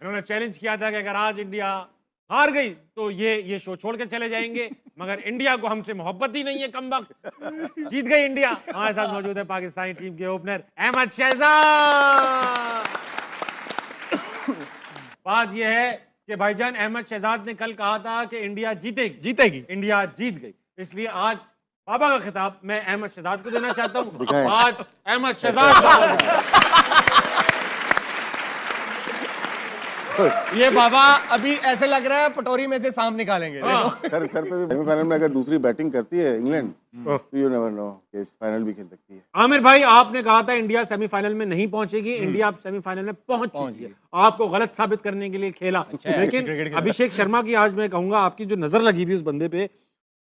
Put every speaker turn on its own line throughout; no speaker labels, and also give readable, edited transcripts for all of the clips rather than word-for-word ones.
इन्होंने चैलेंज किया था कि अगर आज इंडिया हार गई तो ये शो छोड़ के चले जाएंगे, मगर इंडिया को हमसे मोहब्बत ही नहीं है, कमबख्त। जीत गई इंडिया। हमारे साथ मौजूद है पाकिस्तानी टीम के ओपनर अहमद शहजाद। बात यह है कि भाईजान अहमद शहजाद ने कल कहा था कि इंडिया जीतेगी। इंडिया जीत गई, इसलिए आज बाबा का खिताब मैं अहमद शहजाद को देना चाहता हूं। आज अहमद शहजाद
ये बाबा अभी ऐसे लग रहा है पटोरी में से सांप निकालेंगे।
सर पे भी सेमीफाइनल में अगर दूसरी बैटिंग करती है इंग्लैंड तो यू नेवर नो कि फाइनल भी खेल सकती है।
आमिर भाई, आपने कहा था इंडिया सेमीफाइनल में नहीं पहुंचेगी, इंडिया अब सेमीफाइनल में पहुंच चुकी है। आपको गलत साबित करने के लिए खेला। लेकिन अभिषेक शर्मा की आज मैं कहूंगा आपकी जो नजर लगी हुई उस बंदे पे,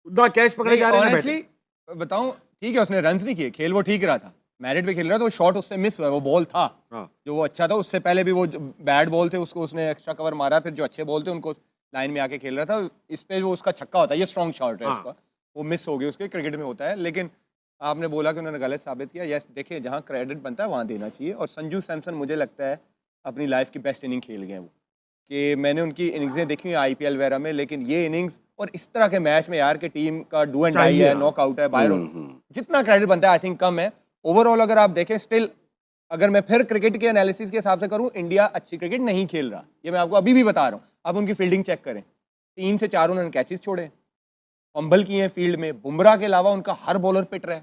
उतना कैच पकड़े जा रहे हैं।
बताऊं, ठीक है उसने रन नहीं किए, खेल वो ठीक रहा था, मैरिट पे खेल रहा था, वो शॉट उससे मिस हुआ, वो बॉल था जो वो अच्छा था। उससे पहले भी वो बैड बॉल थे उसको उसने एक्स्ट्रा कवर मारा, फिर जो अच्छे बॉल थे उनको लाइन में आके खेल रहा था। इस पे जो उसका छक्का होता है, ये स्ट्रॉन्ग शॉट है उसका, वो मिस हो गया उसके, क्रिकेट में होता है। लेकिन आपने बोला कि उन्होंने गलत साबित किया। यस, देखिए जहाँ क्रेडिट बनता है वहाँ देना चाहिए। और संजू सैमसन मुझे लगता है अपनी लाइफ की बेस्ट इनिंग खेल गए वो, कि मैंने उनकी इनिंग्सें देखी हैं IPL वगैरह में, लेकिन ये इनिंग्स और इस तरह के मैच में यार कि टीम का डू एंड डाई है, नॉकआउट है, बाहर जितना क्रेडिट बनता है आई थिंक कम है। ओवरऑल अगर आप देखें, स्टिल अगर मैं फिर क्रिकेट के एनालिसिस के हिसाब से करूं, इंडिया अच्छी क्रिकेट नहीं खेल रहा, ये मैं आपको अभी भी बता रहा हूं। अब उनकी फील्डिंग चेक करें, 3 से 4 उन्होंने कैचेस छोड़े, फंबल किए हैं फील्ड में, बुमराह के अलावा उनका हर बॉलर पिट रहा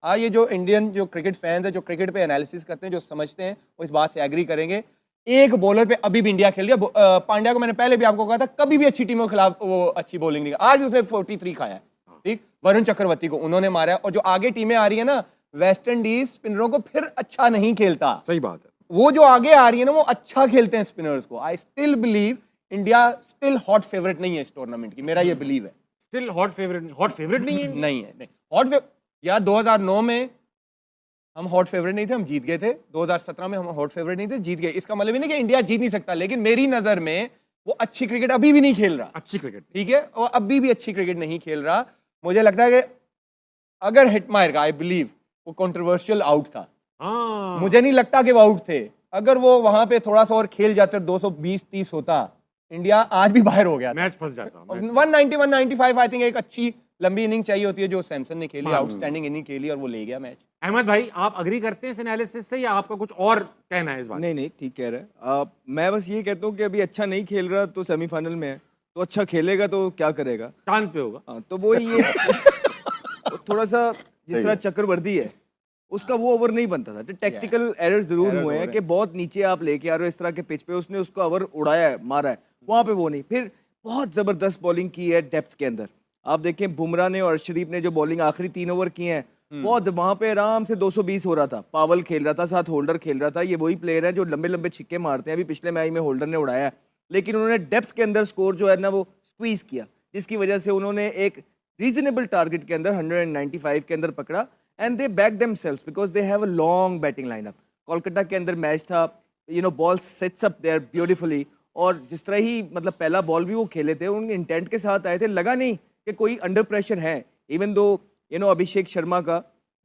है। ये जो इंडियन जो क्रिकेट फैंस है, जो क्रिकेट पे एनालिसिस करते हैं, जो समझते हैं, वो इस बात से एग्री करेंगे। एक बॉलर पे अभी भी इंडिया खेल रही है। पांड्या को मैंने पहले भी आपको कहा था, कभी भी अच्छी टीमों के खिलाफ वो अच्छी बॉलिंग नहीं, आज भी उसने 43 खाया है। ठीक, वरुण चक्रवर्ती को उन्होंने मारा है। और जो आगे टीमें आ रही है ना, वेस्ट इंडीज स्पिनरों को फिर अच्छा नहीं खेलता।
सही बात है।
वो जो आगे आ रही है ना, वो अच्छा खेलते हैं स्पिनर्स को। I still believe India still hot favourite नहीं है इस टूर्नामेंट की, मेरा ये बिलीव है।
स्टिल हॉट फेवरेट नहीं है।
नहीं हॉट यार 2009 में हम हॉट फेवरेट नहीं थे, हम जीत गए थे। 2017 में हम हॉट फेवरेट नहीं थे, जीत गए। इसका मतलब नहीं कि इंडिया जीत नहीं सकता, लेकिन मेरी नजर में वो अच्छी क्रिकेट अभी भी नहीं खेल रहा।
अच्छी क्रिकेट,
ठीक है, और अभी भी अच्छी क्रिकेट नहीं खेल रहा। मुझे लगता है कि अगर हिट मारेगा, आई बिलीव वो कंट्रोवर्शियल आउट था। मुझे नहीं लगता कि वो आउट थे। अगर वो वहां पे थोड़ा सा और खेल जाते, 220-30 होता, इंडिया आज भी बाहर हो गया,
मैच फंस जाता।
190-195 आई थिंक एक अच्छी लंबी इनिंग चाहिए होती है, जो सैमसन ने खेली, आउटस्टैंडिंग इनिंग खेली और वो ले गया मैच।
अहमद भाई, आप अग्री करते हैं इस एनालिसिस से या आपका कुछ और कहना है इस बात?
नहीं, ठीक कह रहे हैं। मैं बस ये कहता हूँ कि अभी अच्छा नहीं खेल रहा तो सेमीफाइनल में है, तो अच्छा खेलेगा तो क्या करेगा,
चांद पे होगा।
हाँ, तो वो ये थोड़ा सा जिस तरह चक्रवर्ती है उसका वो ओवर नहीं बनता था। तो टेक्निकल एरर जरूर हुए हैं कि बहुत नीचे आप लेके आ रहे हो इस तरह के पिच पे, उसने उसको ओवर उड़ाया है, मारा है, वहां पे वो नहीं। फिर बहुत जबरदस्त बॉलिंग की है डेप्थ के अंदर। आप देखें बुमराह ने और अर्शदीप ने जो बॉलिंग आखिरी 3 ओवर किए हैं, बहुत वहां पे आराम से 220 हो रहा था। पावल खेल रहा था, साथ होल्डर खेल रहा था। ये वही प्लेयर है जो लंबे लंबे छिक्के मारते हैं। अभी पिछले मैच में होल्डर ने उड़ाया है, लेकिन उन्होंने डेप्थ के अंदर स्कोर जो है ना वो स्क्वीज किया, जिसकी वजह से उन्होंने एक रीजनेबल टारगेट के अंदर 195 के अंदर पकड़ा। And they back themselves because they have a long batting lineup. Kolkata के अंदर मैच था, ball sets up there beautifully, और जिस तरह ही मतलब पहला बॉल भी वो खेले थे, उनके इंटेंट के साथ आए थे, लगा नहीं कि कोई अंडर प्रेशर है। इवन दो अभिषेक शर्मा का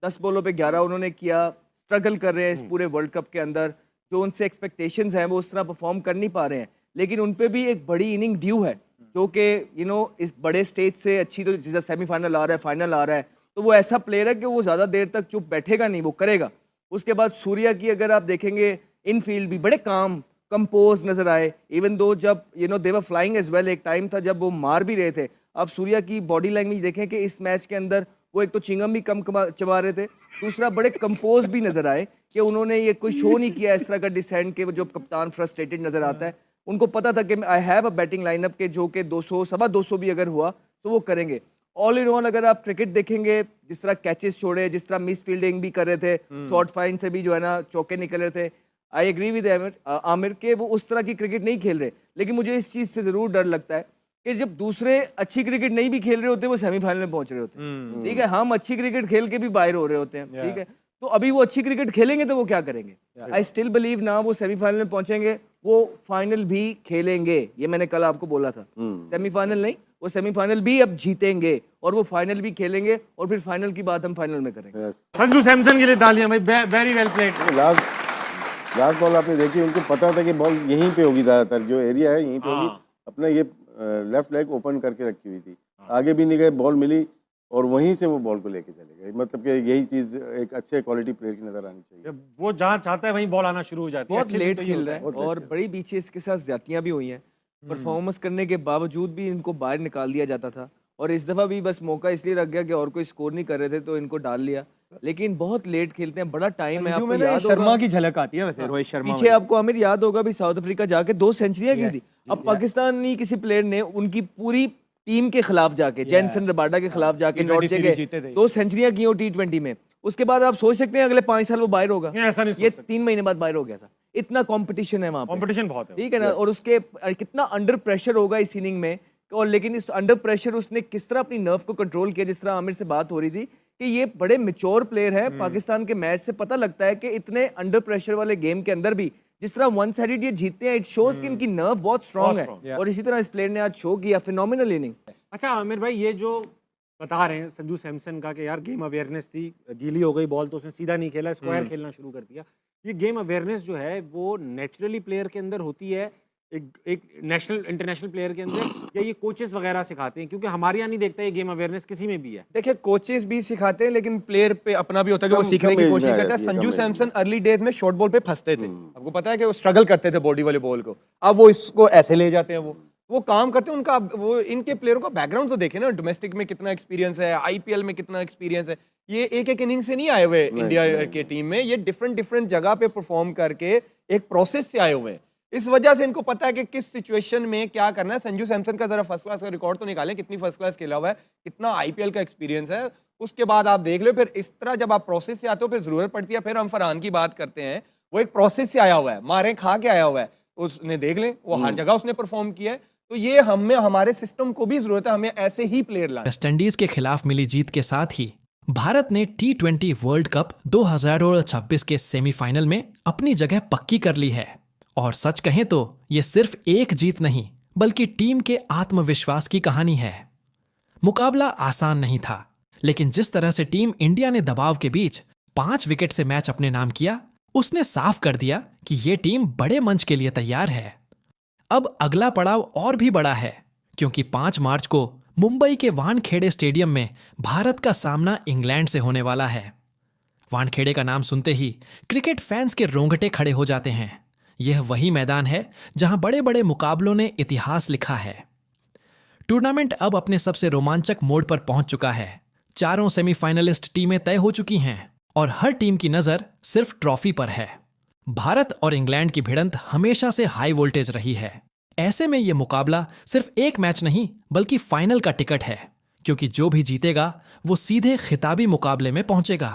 10 बॉलों पे 11 उन्होंने किया, स्ट्रगल कर रहे हैं इस पूरे वर्ल्ड कप के अंदर, जो उनसे एक्सपेक्टेशंस हैं वो उस तरह परफॉर्म कर नहीं पा रहे हैं। लेकिन उन पे भी एक बड़ी इनिंग ड्यू है, जो कि इस बड़े स्टेज से अच्छी, तो जैसे सेमीफाइनल आ रहा है, फाइनल आ रहा है, तो वो ऐसा प्लेयर है कि वो ज़्यादा देर तक चुप बैठेगा नहीं, वो करेगा। उसके बाद सूर्या की अगर आप देखेंगे, इन फील्ड भी बड़े काम कंपोज नजर आए। इवन दो जब दे वर फ्लाइंग एज वेल, एक टाइम था जब वो मार भी रहे थे। आप सूर्या की बॉडी लैंग्वेज देखें कि इस मैच के अंदर वो एक तो चिंगम भी कम चबा रहे थे, दूसरा बड़े कंपोज भी नजर आए कि उन्होंने ये कोई शो नहीं किया इस तरह का डिसेंट के, जो कप्तान फ्रस्ट्रेटेड नजर आता है। उनको पता था कि I have a batting lineup के जो कि 200 सवा 200 भी अगर हुआ तो वो करेंगे। ऑल इन ऑल अगर आप क्रिकेट देखेंगे, जिस तरह कैचेस छोड़े, जिस तरह मिस फील्डिंग भी कर रहे थे, शॉर्ट फाइंड से भी जो है ना चौके निकल रहे थे, आई एग्री विद आमिर के वो उस तरह की क्रिकेट नहीं खेल रहे। लेकिन मुझे इस चीज़ से ज़रूर डर लगता है कि जब दूसरे अच्छी क्रिकेट नहीं भी खेल रहे होते, वो सेमीफाइनल में पहुंच रहे होते हैं। ठीक है, हम अच्छी क्रिकेट खेल के भी बाहर हो रहे होते हैं। ठीक है, तो अभी वो अच्छी क्रिकेट खेलेंगे तो वो क्या करेंगे? आई स्टिल बिलीव ना वो सेमीफाइनल में पहुंचेंगे, वो फाइनल भी खेलेंगे। ये मैंने कल आपको बोला था, सेमीफाइनल नहीं, वो सेमीफाइनल भी अब जीतेंगे और वो फाइनल भी खेलेंगे, और फिर फाइनल की बात हम फाइनल में करेंगे।
संजू सैमसन के लिए तालियां भाई, very well played.
Last ball आपने देखी, उनको पता था कि बॉल यहीं पे होगी, ज़्यादातर जो एरिया है यहीं पे होगी। अपना ये लेफ्ट लेग ओपन करके रखी हुई थी, आगे भी नहीं गए, बॉल मिली और वहीं से वो बॉल को लेके चले गए। मतलब कि यही चीज़ एक अच्छे क्वालिटी प्लेयर की नज़र आनी चाहिए।
वो जहाँ चाहता है वहीं बॉल आना शुरू हो जाती है।
बहुत
अच्छे
लेट
दिन तो ये
खेल
होता
रहा
है।
है
बहुत
और
लेट
बड़ी पीछे इसके साथ ज्यादतियां भी हुई हैं। परफॉर्मेंस करने के बावजूद भी इनको बाहर निकाल दिया जाता था और इस दफा भी बस मौका इसलिए रख गया कि और कोई स्कोर नहीं कर रहे थे तो इनको डाल लिया। लेकिन बहुत लेट खेलते हैं, बड़ा टाइम है।
संजू
आपको
में ना
याद
शर्मा
होगा
की झलक आती है वैसे, रोहित शर्मा
पीछे आपको आमिर याद होगा भी साउथ अफ्रीका जाके 2 सेंचुरियां की थी। अब पाकिस्तानी किसी प्लेयर ने उनकी पूरी टीम के खिलाफ जाके, जैनसन रबाडा के खिलाफ जाके
T20
लौट
सीरीज जीते थे।
2 सेंचुरियां की हो T20 में। उसके बाद आप सोच सकते हैं अगले 5 साल वो बाहर होगा।
नहीं, ऐसा नहीं सोच
ये
सकते।
3 महीने बाद बाहर हो गया था। इतना कंपटीशन है वहां पे,
कंपटीशन बहुत है।
ठीक है ना। और उसके कितना अंडर प्रेशर होगा इस इनिंग में। और लेकिन इस अंडर प्रेशर उसने किस तरह अपनी नर्व को कंट्रोल किया। जिस तरह आमिर से बात हो रही थी कि ये बड़े मैच्योर प्लेयर है। पाकिस्तान के मैच से पता लगता है कि इतने अंडर प्रेशर वाले गेम के अंदर भी जिस तरह वन साइडेड ये जीतते हैं, इट शोज कि इनकी नर्व बहुत स्ट्रांग है। और इसी तरह इस प्लेयर ने आज शो किया, फिनोमिनल इनिंग।
अच्छा आमिर भाई, ये जो बता रहे हैं संजू सैमसन का कि यार गेम अवेयरनेस थी, गीली हो गई बॉल तो उसने सीधा नहीं खेला, स्क्वायर खेलना शुरू कर दिया। ये गेम अवेयरनेस जो है वो नेचुरली प्लेयर के अंदर होती है, एक नेशनल इंटरनेशनल प्लेयर के अंदर, या ये कोचेस वगैरह सिखाते हैं? क्योंकि हमारे यहाँ नहीं देखता ये गेम अवेयरनेस किसी में भी है।
देखिए कोचेस भी सिखाते हैं लेकिन प्लेयर पे अपना भी होता है कि वो
कम-
सीखने
कम
की
एज
कोशिश
में आ
करता है।
जाती है,
संजू
कम एज में।
सैमसन अर्ली डेज में शॉर्ट बॉल पे फंसते थे, आपको पता है कि वो स्ट्रगल करते थे बॉडी वाले बॉल को। अब वो इसको ऐसे ले जाते हैं, वो काम करते हैं। उनका वो इनके प्लेयरों का बैकग्राउंड तो देखे ना, डोमेस्टिक में कितना एक्सपीरियंस है, आईपीएल में कितना एक्सपीरियंस है। ये एक एक इनिंग से नहीं आए हुए इंडिया के टीम में, ये डिफरेंट डिफरेंट जगह पे परफॉर्म करके एक प्रोसेस से आए हुए हैं। इस वजह से इनको पता है कि किस सिचुएशन में क्या करना है। संजू सैमसन का जरा फर्स्ट क्लास का रिकॉर्ड तो निकालें, कितनी फर्स्ट क्लास खेला हुआ है, कितना आईपीएल का एक्सपीरियंस है, उसके बाद आप देख लो। फिर इस तरह जब आप प्रोसेस से आते हो फिर जरूरत पड़ती है। फिर हम फरहान की बात करते हैं, वो एक प्रोसेस से आया हुआ है, मारे खा के आया हुआ है। उसने देख लें वो हर जगह उसने परफॉर्म किया है। तो ये हमें हमारे सिस्टम को भी जरूरत है, हमें ऐसे ही प्लेयर लाए।
वेस्टइंडीज के खिलाफ मिली जीत के साथ ही भारत ने T20 वर्ल्ड कप 2026 के सेमीफाइनल में अपनी जगह पक्की कर ली है। और सच कहें तो ये सिर्फ एक जीत नहीं बल्कि टीम के आत्मविश्वास की कहानी है। मुकाबला आसान नहीं था, लेकिन जिस तरह से टीम इंडिया ने दबाव के बीच 5 विकेट से मैच अपने नाम किया, उसने साफ कर दिया कि ये टीम बड़े मंच के लिए तैयार है। अब अगला पड़ाव और भी बड़ा है, क्योंकि 5 मार्च को मुंबई के वानखेड़े स्टेडियम में भारत का सामना इंग्लैंड से होने वाला है। वानखेड़े का नाम सुनते ही क्रिकेट फैंस के रोंगटे खड़े हो जाते हैं। यह वही मैदान है जहां बड़े बड़े मुकाबलों ने इतिहास लिखा है। टूर्नामेंट अब अपने सबसे रोमांचक मोड़ पर पहुंच चुका है। चारों सेमीफाइनलिस्ट टीमें तय हो चुकी हैं और हर टीम की नजर सिर्फ ट्रॉफी पर है। भारत और इंग्लैंड की भिड़ंत हमेशा से हाई वोल्टेज रही है। ऐसे में यह मुकाबला सिर्फ एक मैच नहीं बल्कि फाइनल का टिकट है, क्योंकि जो भी जीतेगा वो सीधे खिताबी मुकाबले में पहुंचेगा।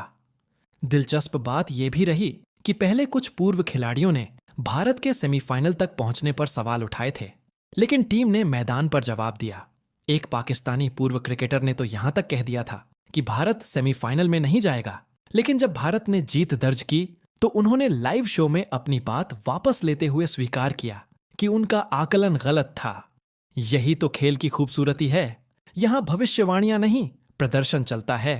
दिलचस्प बात यह भी रही कि पहले कुछ पूर्व खिलाड़ियों ने भारत के सेमीफाइनल तक पहुंचने पर सवाल उठाए थे, लेकिन टीम ने मैदान पर जवाब दिया। एक पाकिस्तानी पूर्व क्रिकेटर ने तो यहां तक कह दिया था कि भारत सेमीफाइनल में नहीं जाएगा, लेकिन जब भारत ने जीत दर्ज की तो उन्होंने लाइव शो में अपनी बात वापस लेते हुए स्वीकार किया कि उनका आकलन गलत था। यही तो खेल की खूबसूरती है। यहां भविष्यवाणियां नहीं, प्रदर्शन चलता है।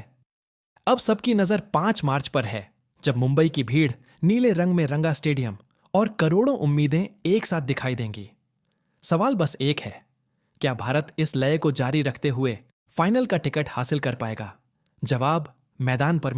अब सबकी नजर 5 मार्च पर है, जब मुंबई की भीड़ नीले रंग में रंगा स्टेडियम और करोड़ों उम्मीदें एक साथ दिखाई देंगी। सवाल बस एक है, क्या भारत इस लय को जारी रखते हुए फाइनल का टिकट हासिल कर पाएगा? जवाब मैदान पर